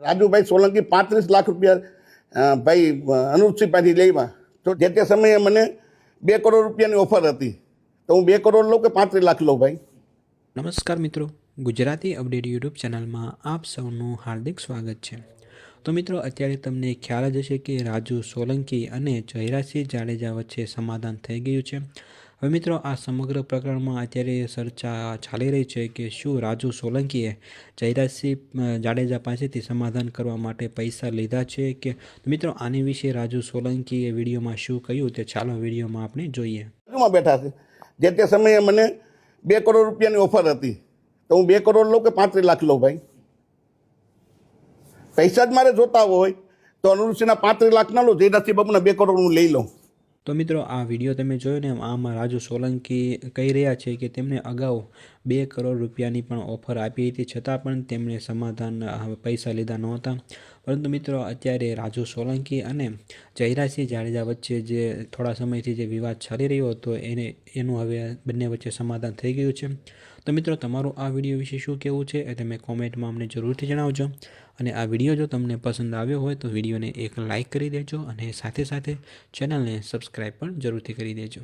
રાજુભાઈ સોલંકી 35 લાખ રૂપિયા ભાઈ અનુપસિંહ પાસેથી લેવા, તો જે તે સમયે મને 2 કરોડ રૂપિયાની ઓફર હતી, તો હું 2 કરોડ લઉં કે 35 લાખ લઉં ભાઈ? નમસ્કાર મિત્રો, ગુજરાતી અપડેટ યુટ્યુબ ચેનલમાં આપ સૌનું હાર્દિક સ્વાગત છે। તો મિત્રો, અત્યારે તમને ખ્યાલ જ હશે કે રાજુ સોલંકી અને જયરાજસિંહ જાડેજા વચ્ચે સમાધાન થઈ ગયું છે। હવે મિત્રો, આ સમગ્ર પ્રકરણમાં અત્યારે ચર્ચા ચાલી રહી છે કે શું રાજુ સોલંકીએ જયરાજસિંહ જાડેજા પાસેથી સમાધાન કરવા માટે પૈસા લીધા છે કે? મિત્રો, આની વિશે રાજુ સોલંકીએ વિડીયોમાં શું કહ્યું તે ચાલો વિડીયોમાં આપણે જોઈએ। બેઠા છે, જે તે સમયે મને 2 કરોડ રૂપિયાની ઓફર હતી, તો હું 2 કરોડ લઉં કે 35 લાખ લઉં ભાઈ? પૈસા જ મારે જોતા હોય તો અનુરૂષિના 35 લાખ ના લઉં, જયરાજસિંહ બાબુના 2 કરોડ હું લઈ લઉં। તો મિત્રો, આ વિડીયો તમે જોયો ને, આમાં રાજુ સોલંકી કહી રહ્યા છે કે તેમને અગાઉ 2 કરોડ રૂપિયાની પણ ઓફર આપી હતી, છતાં પણ તેમણે સમાધાન પૈસા લીધા નહોતા। પરંતુ મિત્રો, અત્યારે રાજુ સોલંકી અને જયરાજસિંહ જાડેજા વચ્ચે જે થોડા સમયથી જે વિવાદ ચાલી રહ્યો હતો એનું હવે બંને વચ્ચે સમાધાન થઈ ગયું છે। તો મિત્રો, તમારું આ વિડીયો વિશે શું કહેવું છે એ તમે કોમેન્ટમાં અમને જરૂરથી જણાવજો। અને આ વિડીયો જો તમને પસંદ આવ્યો હોય તો વિડીયોને એક લાઇક કરી દેજો અને સાથે સાથે ચેનલને સબસ્ક્રાઈબ પણ જરૂરથી કરી દેજો।